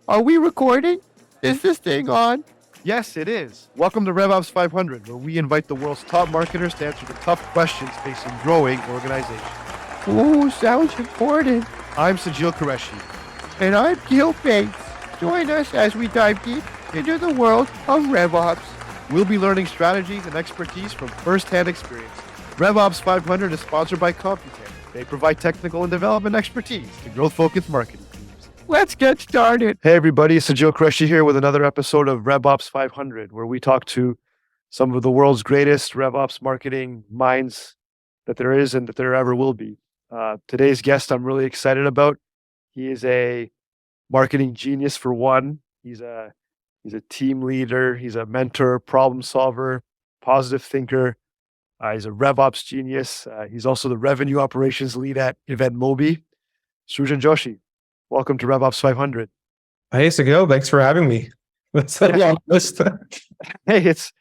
Are we recording? Is this thing on? Yes, it is. Welcome to RevOps 500, where we invite the world's top marketers to answer the tough questions facing growing organizations. Ooh, sounds important. I'm Sajeel Qureshi. And I'm Gil Bates. Join us as we dive deep into the world of RevOps. We'll be learning strategies and expertise from first-hand experience. RevOps 500 is sponsored by Computan. They provide technical and development expertise to growth-focused marketing teams. Let's get started. Hey everybody, Sajeel Qureshi here with another episode of RevOps 500, where we talk to some of the world's greatest RevOps marketing minds that there is and that there ever will be. Today's guest I'm really excited about. He is a marketing genius for one. He's a team leader. He's a mentor, problem solver, positive thinker. He's a RevOps genius. He's also the revenue operations lead at EventMobi. Srujan Joshi, welcome to RevOps 500. Hey, Sajeel, thanks for having me. That's a long list. Hey, it's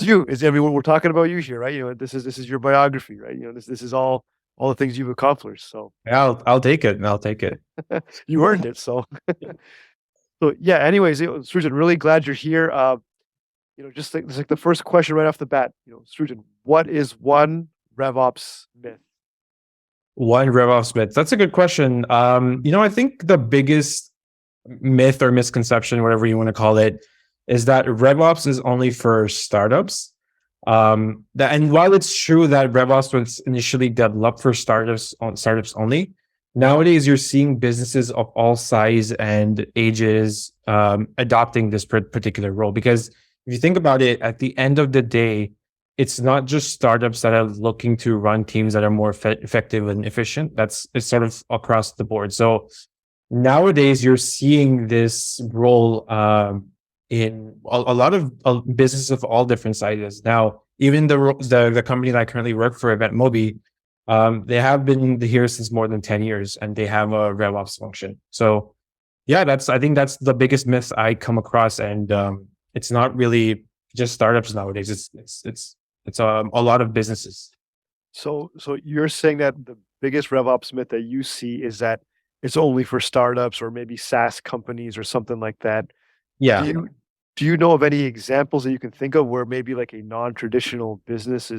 you. We're talking about you here, right? You know, this is your biography, right? You know, this is all the things you've accomplished. So Yeah, I'll take it. I'll take it. You earned it. So, so yeah. Anyways, Srujan, really glad you're here. Just like the first question right off the bat. Srujan, what is one RevOps myth? One RevOps myth. That's a good question. I think the biggest myth or misconception, whatever you want to call it, is that RevOps is only for startups. And while it's true that RevOps was initially developed for startups only, nowadays you're seeing businesses of all size and ages adopting this particular role. Because if you think about it, at the end of the day, it's not just startups that are looking to run teams that are more effective and efficient. It's sort of across the board. So nowadays you're seeing this role in a lot of businesses of all different sizes. Now, even the company that I currently work for, EventMobi, they have been here since more than 10 years, and they have a RevOps function. So yeah, I think that's the biggest myth I come across. And it's not really just startups nowadays. It's a lot of businesses. So you're saying that the biggest RevOps myth that you see is that it's only for startups or maybe SaaS companies or something like that. Yeah. Do you know of any examples that you can think of where maybe like a non-traditional business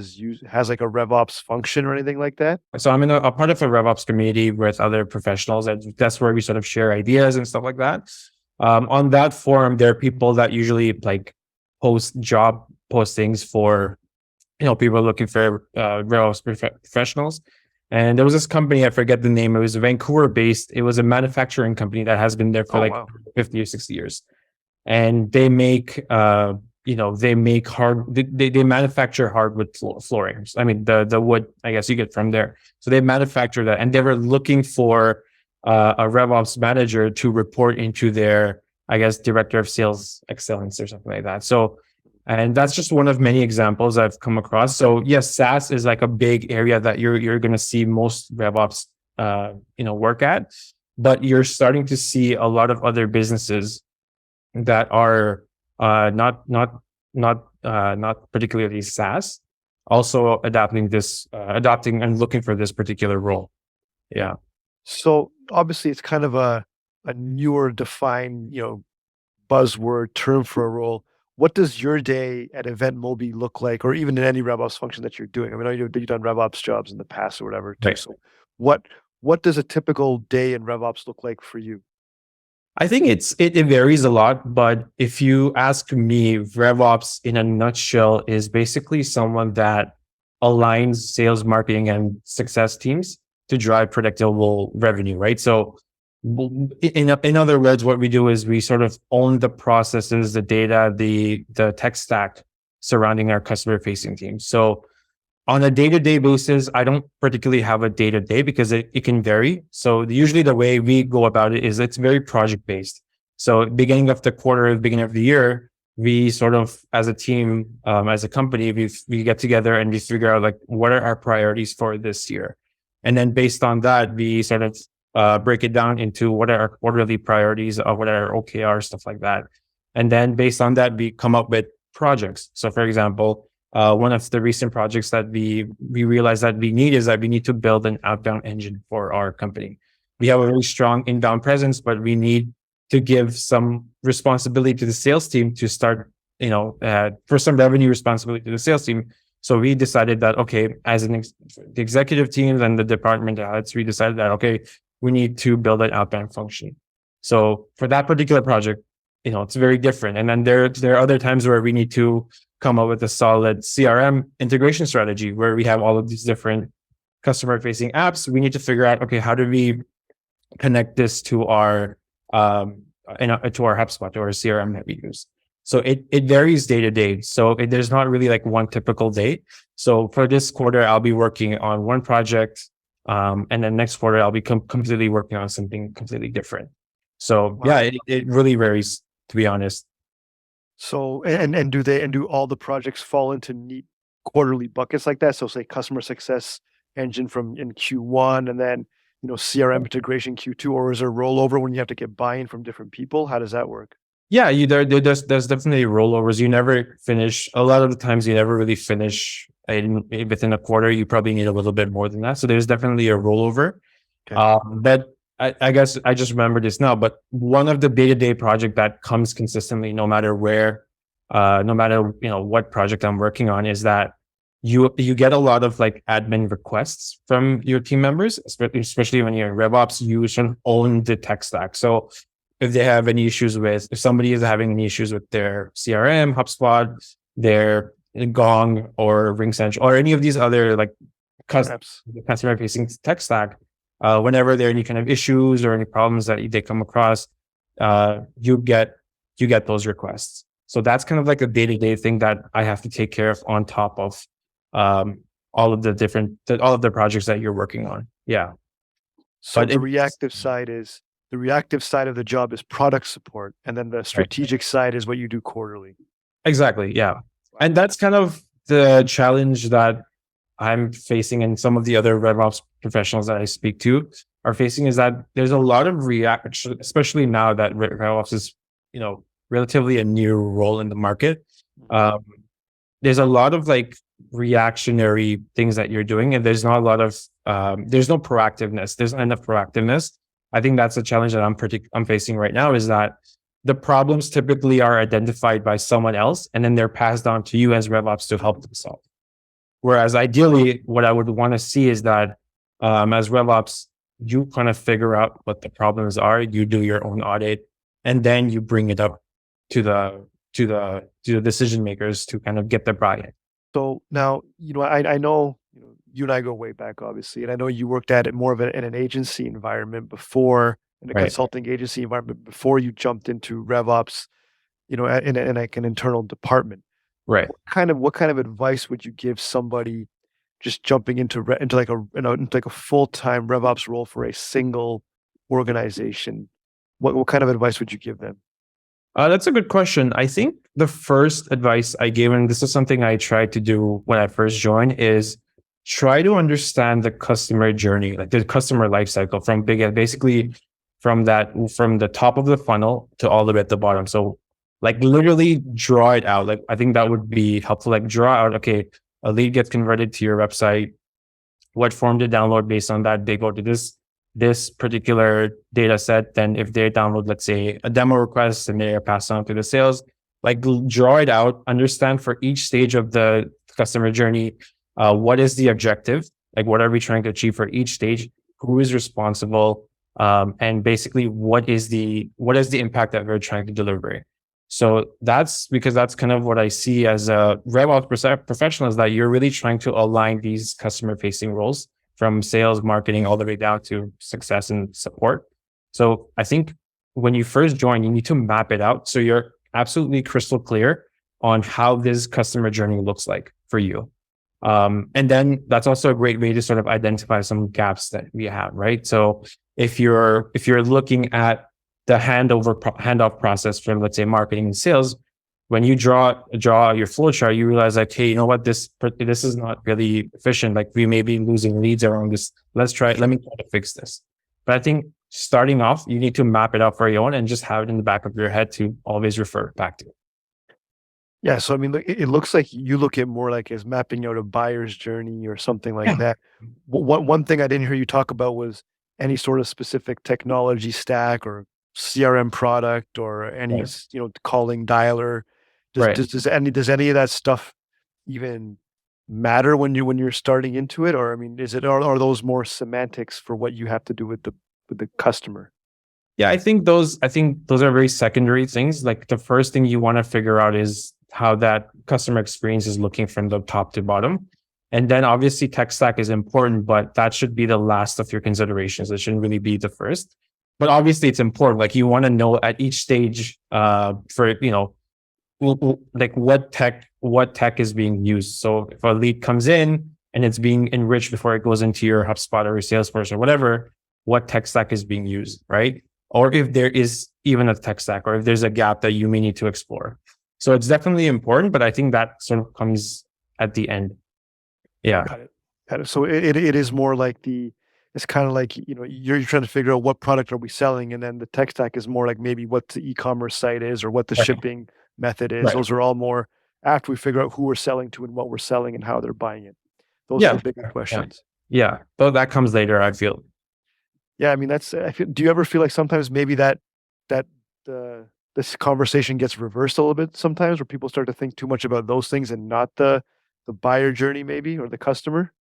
has like a RevOps function or anything like that? So I'm in a part of a RevOps community with other professionals, and that's where we sort of share ideas and stuff like that. On that forum, there are people that usually like post job postings for, people looking for RevOps professionals. And there was this company, I forget the name. It was Vancouver based. It was a manufacturing company that has been there for 50 or 60 years. And they make, they manufacture hardwood flooring. I mean, the wood, I guess you get from there. So they manufacture that, and they were looking for a RevOps manager to report into their, I guess, director of sales excellence or something like that. So, and that's just one of many examples I've come across. So yes, SaaS is like a big area that you're going to see most RevOps, work at, but you're starting to see a lot of other businesses that are not particularly SaaS, also adopting and looking for this particular role. Yeah. So obviously it's kind of a newer defined, buzzword term for a role. What does your day at EventMobi look like, or even in any RevOps function that you're doing? I mean, I know you've done RevOps jobs in the past or whatever too. Right. So what does a typical day in RevOps look like for you? I think it varies a lot, but if you ask me, RevOps in a nutshell is basically someone that aligns sales, marketing, and success teams to drive predictable revenue, right? So in other words, what we do is we sort of own the processes, the data, the tech stack surrounding our customer facing teams. So on a day-to-day basis, I don't particularly have a day-to-day because it can vary. So usually the way we go about it is it's very project-based. So beginning of the quarter, beginning of the year, we sort of, as a team, as a company, we get together and we figure out like, what are our priorities for this year? And then based on that, we sort of break it down into what are our quarterly priorities, what are our OKR, stuff like that. And then based on that, we come up with projects. So for example, one of the recent projects that we realized that we need to build an outbound engine for our company. We have a really strong inbound presence, but we need to give some responsibility to the sales team to start, for some revenue responsibility to the sales team. So we decided that, okay, as the executive team and the department heads, we decided that, okay, we need to build an outbound function. So for that particular project, it's very different. And then there are other times where we need to come up with a solid CRM integration strategy where we have all of these different customer facing apps. We need to figure out, okay, how do we connect this to our to our HubSpot, to our CRM that we use. So it varies day to day. So there's not really like one typical day. So for this quarter, I'll be working on one project, and then next quarter I'll be completely working on something completely different. So yeah, it really varies, to be honest. So and do all the projects fall into neat quarterly buckets like that? So say customer success engine in Q1, and then CRM integration Q2, or is there rollover when you have to get buy-in from different people? How does that work? Yeah, there's definitely rollovers. You never finish. A lot of the times, you never really finish within a quarter. You probably need a little bit more than that. So there's definitely a rollover. Okay. But I guess I just remember this now. But one of the day-to-day project that comes consistently, no matter where, no matter what project I'm working on, is that you get a lot of like admin requests from your team members, especially when you're in RevOps. You should own the tech stack. So if they have any issues if somebody is having any issues with their CRM, HubSpot, their Gong or RingCentral, or any of these other like customer facing tech stack, whenever there are any kind of issues or any problems that they come across, you get those requests. So that's kind of like a day-to-day thing that I have to take care of on top of all of the projects that you're working on. Yeah. So the reactive side of the job is product support, and then the strategic side is what you do quarterly. Exactly. Yeah. And that's kind of the challenge that I'm facing, and some of the other RevOps professionals that I speak to are facing, is that there's a lot of reaction, especially now that RevOps is, relatively a new role in the market. There's a lot of like reactionary things that you're doing, and there's not a lot of, there's no proactiveness. There's not enough proactiveness. I think that's a challenge that I'm facing right now, is that the problems typically are identified by someone else, and then they're passed on to you as RevOps to help them solve. Whereas ideally, what I would want to see is that as RevOps, you kind of figure out what the problems are, you do your own audit, and then you bring it up to the decision makers to kind of get their buy-in. So now, I know you and I go way back, obviously, and I know you worked at it more of in an agency environment before, in a consulting agency environment before you jumped into RevOps, in like an internal department. Right. What kind of advice would you give somebody just jumping into like a full-time RevOps role for a single organization? What kind of advice would you give them? That's a good question. I think the first advice I gave, and this is something I tried to do when I first joined, is try to understand the customer journey, like the customer lifecycle basically from the top of the funnel to all the way at the bottom. So like literally draw it out. Like I think that would be helpful. Like draw out, okay, a lead gets converted to your website. What form to download? Based on that, they go to this particular data set. Then if they download, let's say, a demo request, and they are passed on to the sales, like draw it out, understand for each stage of the customer journey, what is the objective? Like what are we trying to achieve for each stage? Who is responsible? And basically what is the impact that we're trying to deliver? So that's kind of what I see as a RevOps professional, is that you're really trying to align these customer facing roles from sales, marketing, all the way down to success and support. So I think when you first join, you need to map it out so you're absolutely crystal clear on how this customer journey looks like for you. And then that's also a great way to sort of identify some gaps that we have, right? So if you're looking at the handoff process from, let's say, marketing and sales, when you draw your flow chart, you realize like, hey, you know what, this is not really efficient. Like we may be losing leads around this. Let me try to fix this. But I think starting off, you need to map it out for your own and just have it in the back of your head to always refer back to. Yeah. So, I mean, it looks like you look at more like as mapping out a buyer's journey or something like that. One thing I didn't hear you talk about was any sort of specific technology stack or CRM product or any Right. calling dialer. Right. Does any of that stuff even matter when you're starting into it, or I mean, are those more semantics for what you have to do with the customer? Yeah, I think those are very secondary things. Like the first thing you want to figure out is how that customer experience is looking from the top to bottom. And then obviously tech stack is important, but that should be the last of your considerations. It shouldn't really be the first. But obviously it's important. Like you want to know at each stage for like what tech is being used. So if a lead comes in and it's being enriched before it goes into your HubSpot or your Salesforce or whatever, what tech stack is being used, right? Or if there is even a tech stack, or if there's a gap that you may need to explore. So it's definitely important, but I think that sort of comes at the end. Yeah. Got it. Got it. So it is more like it's kind of like, you're trying to figure out what product are we selling, and then the tech stack is more like maybe what the e-commerce site is or what the Right. shipping method is. Right. Those are all more after we figure out who we're selling to and what we're selling and how they're buying it. Those are Yeah. the bigger questions. Yeah. Though that comes later, I feel. Yeah, I mean do you ever feel like sometimes maybe that this conversation gets reversed a little bit sometimes, where people start to think too much about those things and not the buyer journey maybe, or the customer?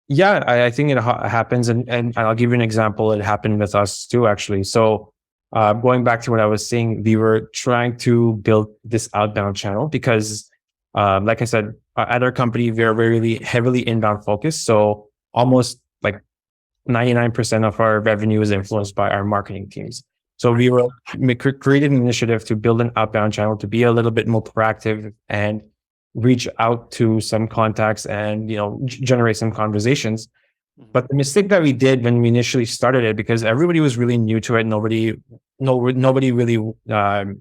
Yeah, I think it happens. And I'll give you an example. It happened with us too, actually. So going back to what I was saying, we were trying to build this outbound channel because, like I said, at our company, we are really heavily inbound focused. So almost like 99% of our revenue is influenced by our marketing teams. So we created an initiative to build an outbound channel to be a little bit more proactive and reach out to some contacts and generate some conversations. But the mistake that we did when we initially started it, because everybody was really new to it, nobody really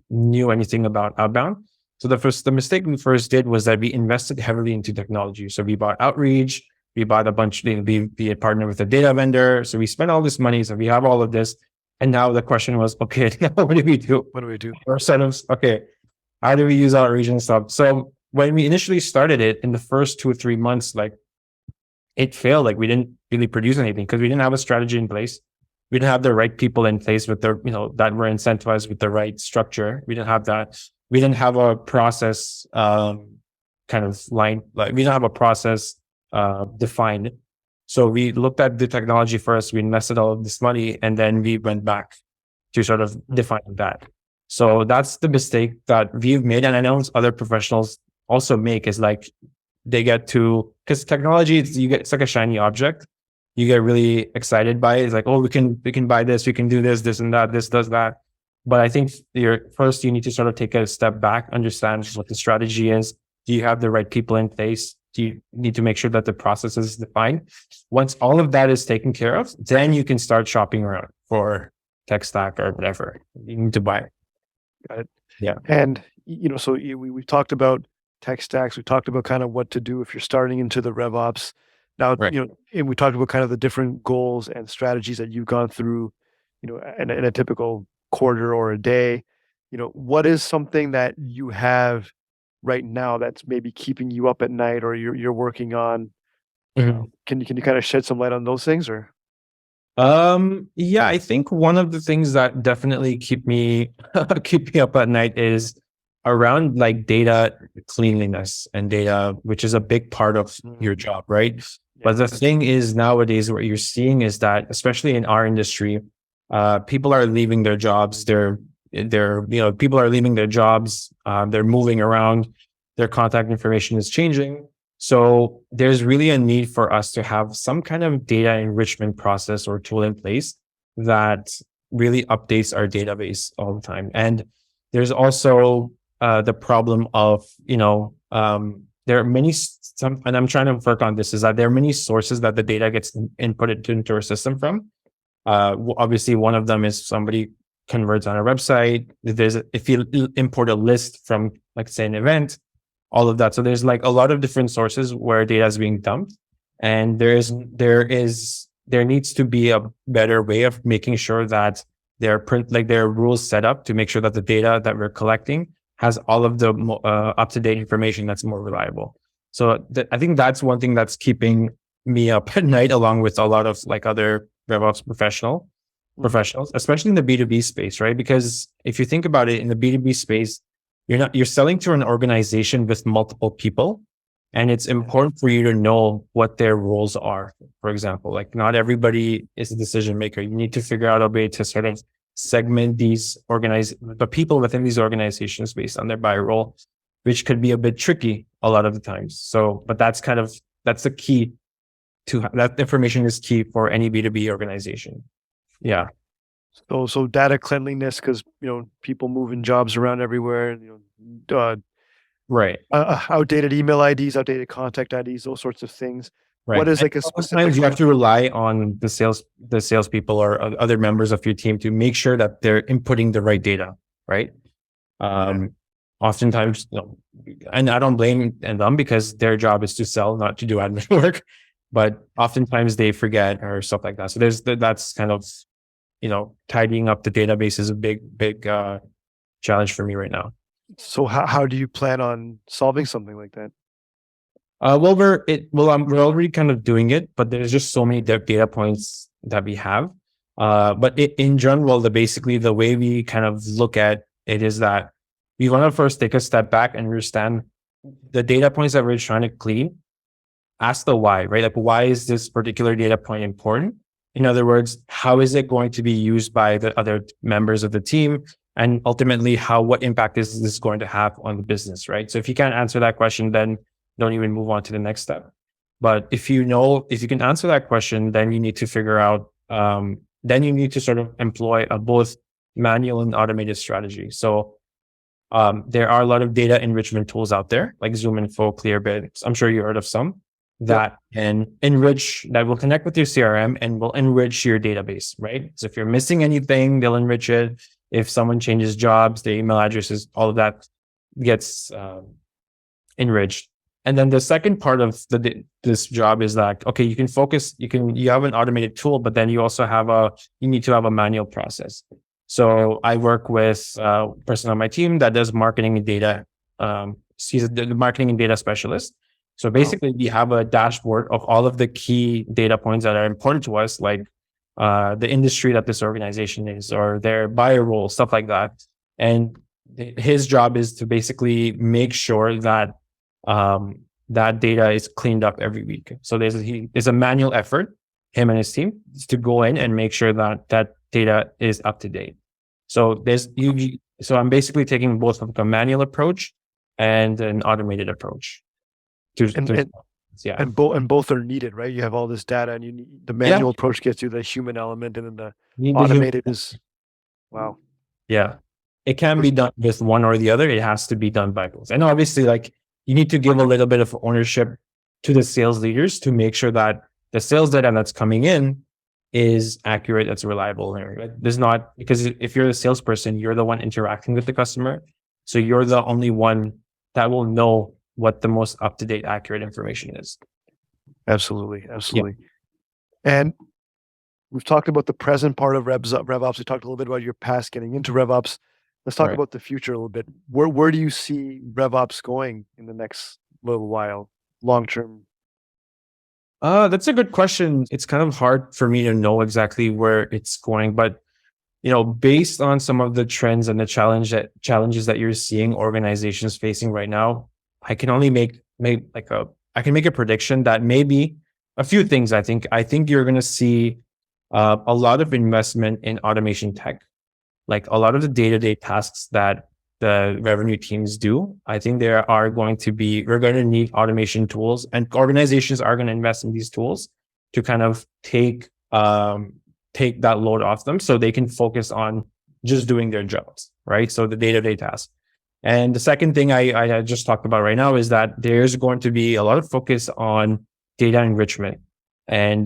knew anything about outbound. So the mistake we first did was that we invested heavily into technology. So we bought outreach, we bought a bunch, we had partnered with a data vendor. So we spent all this money. So we have all of this. And now the question was, okay, now what do we do? What do we do? Or sort of, okay, how do we use outreach and stuff? So when we initially started it in the first 2 or 3 months, like it failed. Like we didn't really produce anything because we didn't have a strategy in place. We didn't have the right people in place with that were incentivized with the right structure. We didn't have that. We didn't have a process kind of line. Like we didn't have a process defined. So we looked at the technology first. We invested all of this money, and then we went back to sort of define that. So that's the mistake that we've made, and I know other professionals also make, is like they get to, because technology, it's like a shiny object. You get really excited by it. It's like, oh, we can buy this, we can do this and that, this does that. But I think you need to sort of take a step back, understand what the strategy is. Do you have the right people in place? Do you need to make sure that the process is defined? Once all of that is taken care of, then you can start shopping around for tech stack or whatever you need to buy. Got it. Yeah. And so we've talked about tech stacks. We talked about kind of what to do if you're starting into the RevOps. Now, Right. And we talked about kind of the different goals and strategies that you've gone through, in a typical quarter or a day. What is something that you have right now that's maybe keeping you up at night, or you're working on? Mhm. Can you kind of shed some light on those things, or? Yeah, I think one of the things that definitely keep me up at night is around like data cleanliness and data, which is a big part of your job, right? Yeah. But the thing is, nowadays, what you're seeing is that, especially in our industry, people are leaving their jobs. People are leaving their jobs. They're moving around. Their contact information is changing. So there's really a need for us to have some kind of data enrichment process or tool in place that really updates our database all the time. And there's also the problem of, there are many, and I'm trying to work on this, is that there are many sources that the data gets inputted into our system from. Obviously, one of them is somebody converts on a website. If you import a list from, like, say, an event, all of that. So there's like a lot of different sources where data is being dumped, and there needs to be a better way of making sure that there are rules set up to make sure that the data that we're collecting has all of the up-to-date information that's more reliable. So I think that's one thing that's keeping me up at night, along with a lot of like other RevOps professional, professionals, especially in the B2B space, right? Because if you think about it, in the B2B space, you're selling to an organization with multiple people. And it's important for you to know what their roles are. For example, like not everybody is a decision maker. You need to figure out a way to sort of segment the people within these organizations based on their buyer role, which could be a bit tricky a lot of the times. So, but that's the key that information is key for any B2B organization. Yeah. So data cleanliness, because people moving jobs around everywhere, Right. Outdated email IDs, outdated contact IDs, those sorts of things. Right. What is like a Sometimes specific? you have to rely on the salespeople or other members of your team to make sure that they're inputting the right data, right? Oftentimes, and I don't blame them because their job is to sell, not to do admin work. But oftentimes they forget or stuff like that. So that's kind of, tidying up the database is a big challenge for me right now. So how do you plan on solving something like that? We're already kind of doing it, but there's just so many data points that we have. But in general, basically the way we kind of look at it is that we want to first take a step back and understand the data points that we're trying to clean. Ask the why, right? Like, why is this particular data point important? In other words, how is it going to be used by the other members of the team? And ultimately, what impact is this going to have on the business, right? So if you can't answer that question, then don't even move on to the next step. But if you can answer that question, then you need to figure out, then you need to sort of employ a both manual and automated strategy. So there are a lot of data enrichment tools out there, like ZoomInfo, Clearbit. I'm sure you heard of some that can enrich, that will connect with your CRM and will enrich your database, right? So if you're missing anything, they'll enrich it. If someone changes jobs, their email addresses, all of that gets enriched. And then the second part of this job is that, okay, you can focus, you have an automated tool, but then you also you need to have a manual process. So I work with a person on my team that does marketing and data. She's the marketing and data specialist. So basically we have a dashboard of all of the key data points that are important to us, like the industry that this organization is or their buyer role, stuff like that. And his job is to basically make sure that that data is cleaned up every week. So there's a manual effort, him and his team, to go in and make sure that that data is up to date. So so I'm basically taking both a manual approach and an automated approach. And both are needed, right? You have all this data, and you need the manual approach gets you the human element, and then the automated is wow. Yeah, it can be done with one or the other. It has to be done by both. And obviously, like, you need to give a little bit of ownership to the sales leaders to make sure that the sales data that's coming in is accurate, that's reliable. Right? There's not, because if you're the salesperson, you're the one interacting with the customer. So you're the only one that will know what the most up-to-date, accurate information is. Absolutely. Yeah. And we've talked about the present part of RevOps. We talked a little bit about your past getting into RevOps. Let's talk about the future a little bit. Where do you see RevOps going in the next little while, long term? That's a good question. It's kind of hard for me to know exactly where it's going, but based on some of the trends and the challenges that you're seeing organizations facing right now, I can only make a prediction that maybe a few things. I think you're going to see a lot of investment in automation tech, like a lot of the day-to-day tasks that the revenue teams do. I think we're going to need automation tools, and organizations are going to invest in these tools to kind of take that load off them so they can focus on just doing their jobs, right? So the day-to-day tasks. And the second thing I just talked about right now is that there's going to be a lot of focus on data enrichment and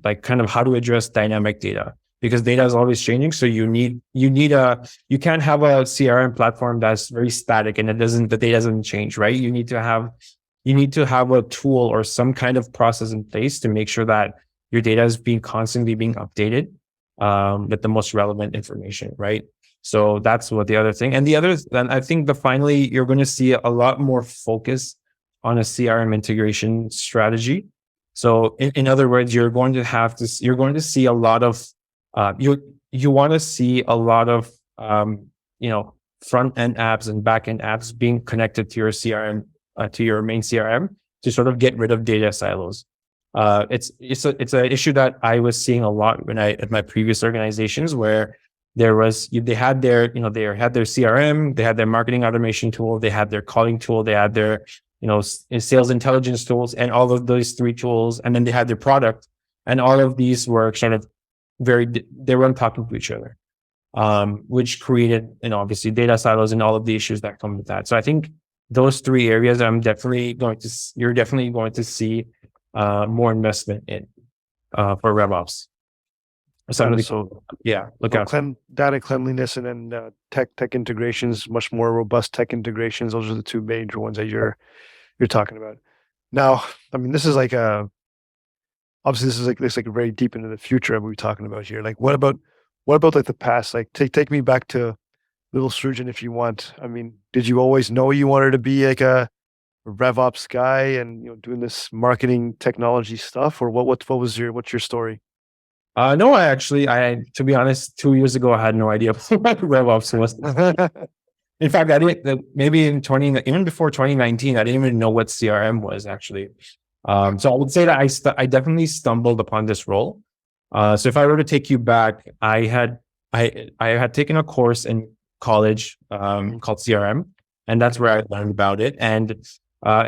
like kind of how to address dynamic data, because data is always changing. So you can't have a CRM platform that's very static and the data doesn't change, right? You need to have a tool or some kind of process in place to make sure that your data is constantly being updated with the most relevant information, right? So that's what the other thing. And then I think finally you're going to see a lot more focus on a CRM integration strategy. So in other words, you're going to see a lot of you want to see a lot of front end apps and back end apps being connected to your CRM, to your main CRM, to sort of get rid of data silos. It's an issue that I was seeing a lot when at my previous organizations, where they had their CRM, they had their marketing automation tool, they had their calling tool, they had their sales intelligence tools, and all of those three tools, and then they had their product, and all of these were kind of they weren't talking to each other, which created obviously data silos and all of the issues that come with that. So I think those three areas you're definitely going to see more investment in for RevOps. Look out. Data cleanliness and then tech integrations, much more robust tech integrations. Those are the two major ones that you're talking about. Now, I mean, this is like very deep into the future that we're talking about here. Like, what about like the past? Like, take me back to little Srujan if you want. I mean, did you always know you wanted to be like a RevOps guy and doing this marketing technology stuff, or what's your story? No, to be honest, 2 years ago, I had no idea what RevOps was. In fact, I didn't, maybe even before 2019, I didn't even know what CRM was actually. So I would say that I definitely stumbled upon this role. So if I were to take you back, I had taken a course in college called CRM, and that's where I learned about it. And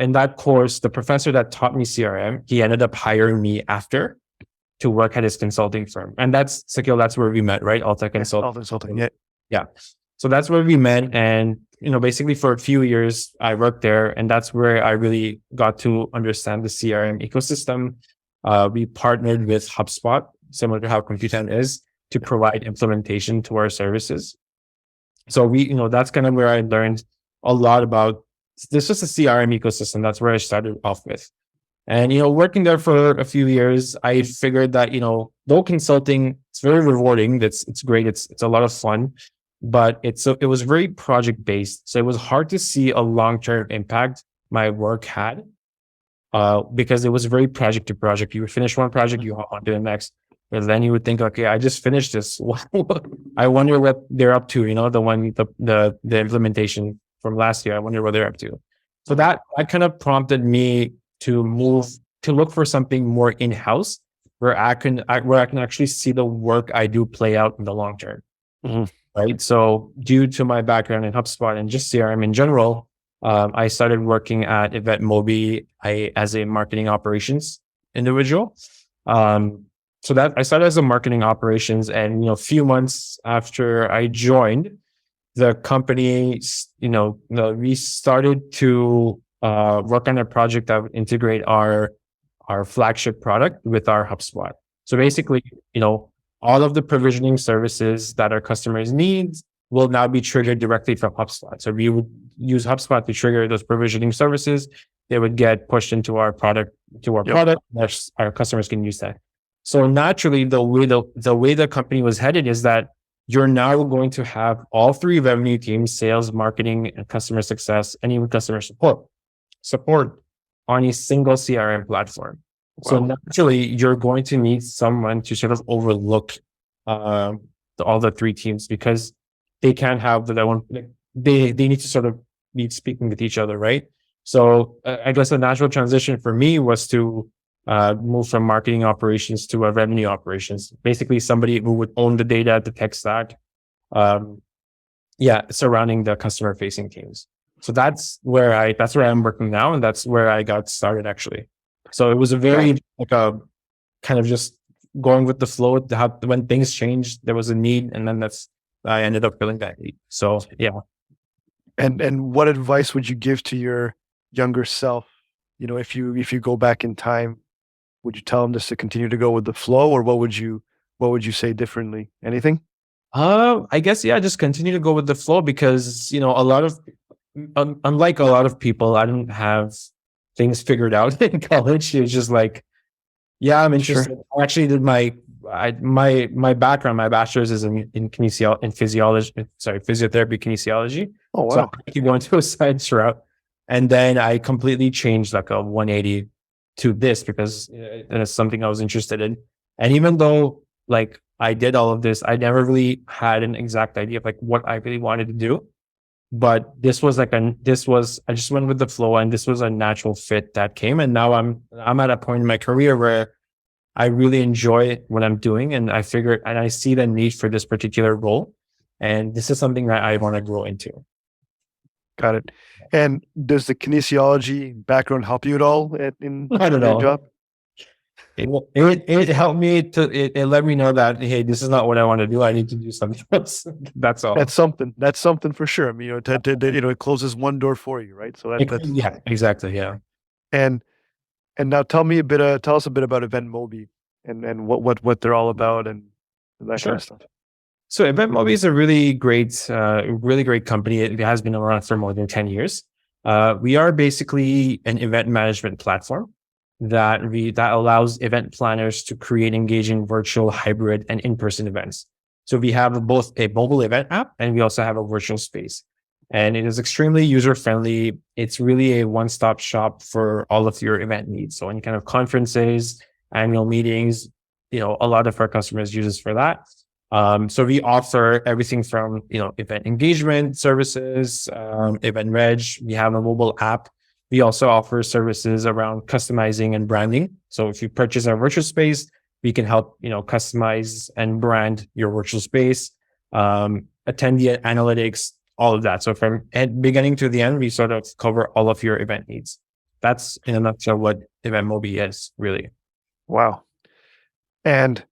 in that course, the professor that taught me CRM, he ended up hiring me after to work at his consulting firm. And that's Sakil, that's where we met, right? Alta Consulting. Alta Consulting, yeah. So that's where we met. And, basically for a few years, I worked there. And that's where I really got to understand the CRM ecosystem. We partnered with HubSpot, similar to how Computan is, to provide implementation to our services. So that's kind of where I learned a lot about this was a CRM ecosystem. That's where I started off with. And, working there for a few years, I figured that, though consulting, it's very rewarding. It's great. It's a lot of fun, but it was very project based. So it was hard to see a long-term impact my work had, because it was very project to project. You would finish one project, you hop on to the next, but then you would think, okay, I just finished this. I wonder what they're up to, the implementation from last year. I wonder what they're up to. So that kind of prompted me to look for something more in-house where I can actually see the work I do play out in the long term. Mm-hmm. Right. So due to my background in HubSpot and just CRM in general, I started working at EventMobi as a marketing operations individual. So that I started as a marketing operations, and a few months after I joined the company, we started to work on a project that would integrate our flagship product with our HubSpot. So basically, all of the provisioning services that our customers need will now be triggered directly from HubSpot. So we would use HubSpot to trigger those provisioning services. They would get pushed into our product, product. Our customers can use that. So naturally, the way the company was headed is that you're now going to have all three revenue teams, sales, marketing, and customer success, and even customer support on a single CRM platform. Wow. So naturally, you're going to need someone to sort of overlook all the three teams, because they can't have that one. They need to sort of be speaking with each other, right? So I guess the natural transition for me was to move from marketing operations to a revenue operations. Basically, somebody who would own the data, the tech stack, surrounding the customer facing teams. So that's where I'm working now, and that's where I got started actually. So it was a very kind of just going with the flow. When things changed, there was a need, and then I ended up filling that need. So yeah. And what advice would you give to your younger self? If you go back in time, would you tell them just to continue to go with the flow, or what would you say differently? Anything? I guess just continue to go with the flow, because unlike a lot of people, I didn't have things figured out in college. It was just like, I'm interested. Sure. I actually did my background, my bachelor's is in physiology, physiotherapy kinesiology. Oh, wow. So I keep going to a science route. And then I completely changed like a 180 to this, because it's something I was interested in. And even though like I did all of this. I never really had an exact idea of like what I really wanted to do. But this was I just went with the flow, and this was a natural fit that came. And now I'm at a point in my career where I really enjoy what I'm doing, and I see the need for this particular role. And this is something that I want to grow into. Got it. And does the kinesiology background help you at all in I don't your know. job? It helped me it let me know that, hey, this is not what I want to do. I need to do something else. That's all. That's something for sure. I mean, it closes one door for you, right? So that's Yeah, exactly. Yeah. and now tell us a bit about EventMobi and what they're all about and that kind of stuff. So EventMobi is a really great company. It has been around for more than 10 years. We are basically an event management platform that allows event planners to create engaging virtual, hybrid, and in-person events. So we have both a mobile event app, and we also have a virtual space. And it is extremely user-friendly. It's really a one-stop shop for all of your event needs. So any kind of conferences, annual meetings, a lot of our customers use us for that. So we offer everything from, event engagement services, event reg. We have a mobile app. We also offer services around customizing and branding. So if you purchase our virtual space, we can help, customize and brand your virtual space, attendee analytics, all of that. So from beginning to the end, we sort of cover all of your event needs. That's in a nutshell what EventMobi is, really. Wow. And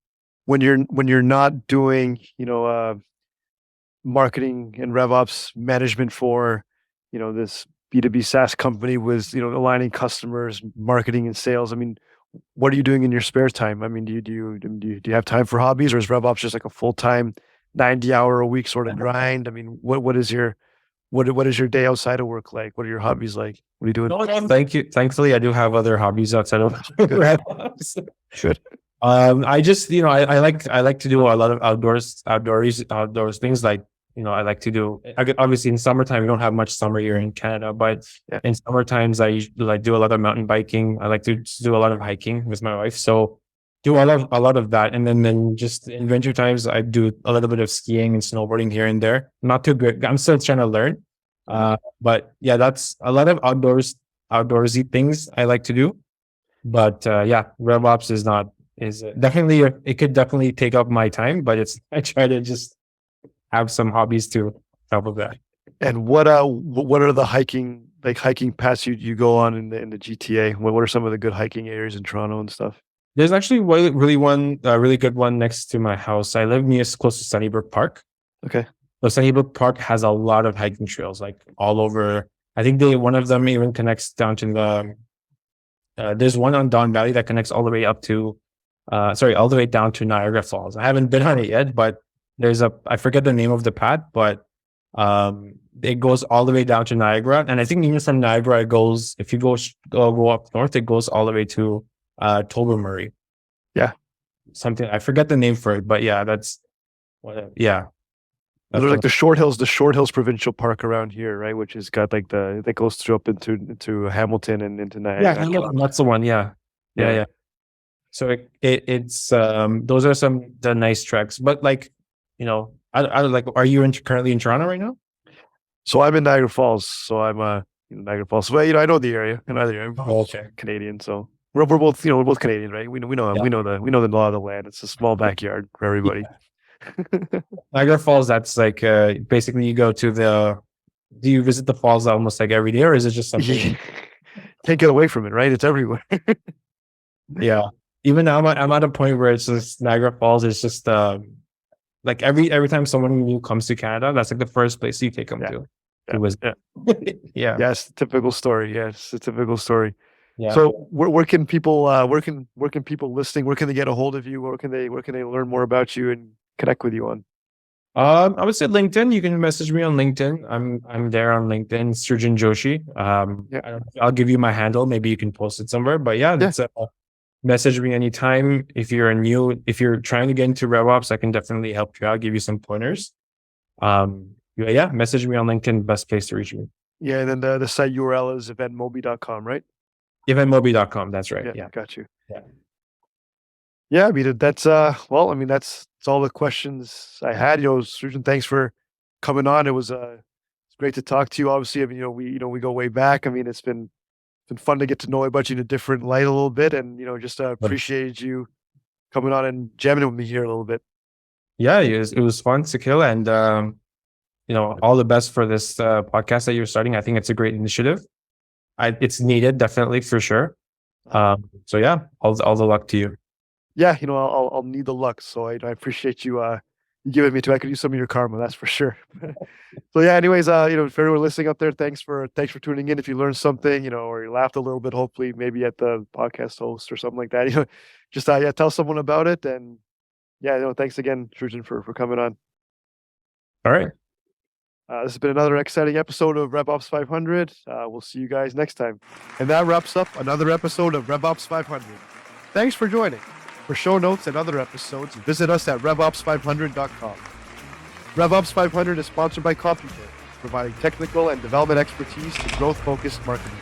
when you're not doing, marketing and RevOps management for, this B2B SaaS company with, aligning customers, marketing and sales. I mean, what are you doing in your spare time? I mean, do you have time for hobbies, or is RevOps just like a full-time 90-hour-a-week sort of grind? I mean, what is your day outside of work like? What are your hobbies like? What are you doing? No, thank you. Thankfully, I do have other hobbies outside of RevOps. Good. I just, I like to do a lot of outdoors things. Like, I like to do, obviously in summertime, we don't have much summer here in Canada, but in summer times, I like do a lot of mountain biking. I like to do a lot of hiking with my wife. So do a lot of that. And then just in winter times, I do a little bit of skiing and snowboarding here and there. Not too good. I'm still trying to learn. But yeah, that's a lot of outdoorsy things I like to do. But RevOps is definitely, it could definitely take up my time, but I try to just have some hobbies to help with that. And what are the hiking paths you go on in the GTA? What are some of the good hiking areas in Toronto and stuff? There's actually really good one next to my house. I live close to Sunnybrook Park. Okay. So Sunnybrook Park has a lot of hiking trails, like all over. I think one of them even connects down to there's one on Don Valley that connects all the way up to, all the way down to Niagara Falls. I haven't been on it yet, but I forget the name of the path, but it goes all the way down to Niagara. And I think even from Niagara, it goes, if you go up north, it goes all the way to Tobermory. Yeah. Something, I forget the name for it, but yeah, that's There's like the Short Hills Provincial Park around here, right? Which has got like that goes through up into Hamilton and into Niagara. Yeah, that's the one. Yeah. So it's those are the nice treks, but like, I like. Are you currently in Toronto right now? So I'm in Niagara Falls. So I'm Niagara Falls. Well, I know the area. I'm okay. Canadian, so we're both we're both Canadian, right? We know the law of the land. It's a small backyard for everybody. Yeah. Niagara Falls. That's like basically you go to do you visit the falls almost like every day, or is it just something? Can't get away from it, right? It's everywhere. Yeah. Even now, I'm at a point where it's just Niagara Falls is just like every time someone new comes to Canada, that's like the first place you take them to. Yeah. Yeah, it's a typical story. Yeah, it's a typical story. Yeah. So where can people listening, where can they get a hold of you? Where can they learn more about you and connect with you on? I would say LinkedIn. You can message me on LinkedIn. I'm there on LinkedIn, Srujan Joshi. I'll give you my handle. Maybe you can post it somewhere. But that's message me anytime. If you're trying to get into RevOps, I can definitely help you out, give you some pointers. Message me on LinkedIn, best place to reach me. Yeah, and then the site URL is eventmobi.com, right? EventMobi.com, that's right. Yeah, got you. Yeah. Yeah, I mean, that's well, I mean, that's all the questions I had. Srujan, thanks for coming on. It's great to talk to you. Obviously, I mean, we go way back. I mean, it's been fun to get to know about you in a different light a little bit, and just appreciate you coming on and jamming with me here a little bit. Yeah, it was fun to kill, and all the best for this podcast that you're starting. I think it's a great initiative. It's needed, definitely, for sure. So yeah, all the luck to you. Yeah, I'll need the luck. So I appreciate you giving me to. I could use some of your karma, that's for sure. So yeah, anyways, for everyone listening out there, thanks for tuning in. If you learned something, or you laughed a little bit, hopefully maybe at the podcast host or something like that, just yeah, tell someone about it. And yeah, thanks again, Srujan, for coming on. All right. This has been another exciting episode of RevOps 500. We'll see you guys next time. And that wraps up another episode of RevOps 500. Thanks for joining. For show notes and other episodes, visit us at RevOps500.com. RevOps 500 is sponsored by CompuTech, providing technical and development expertise to growth-focused marketing.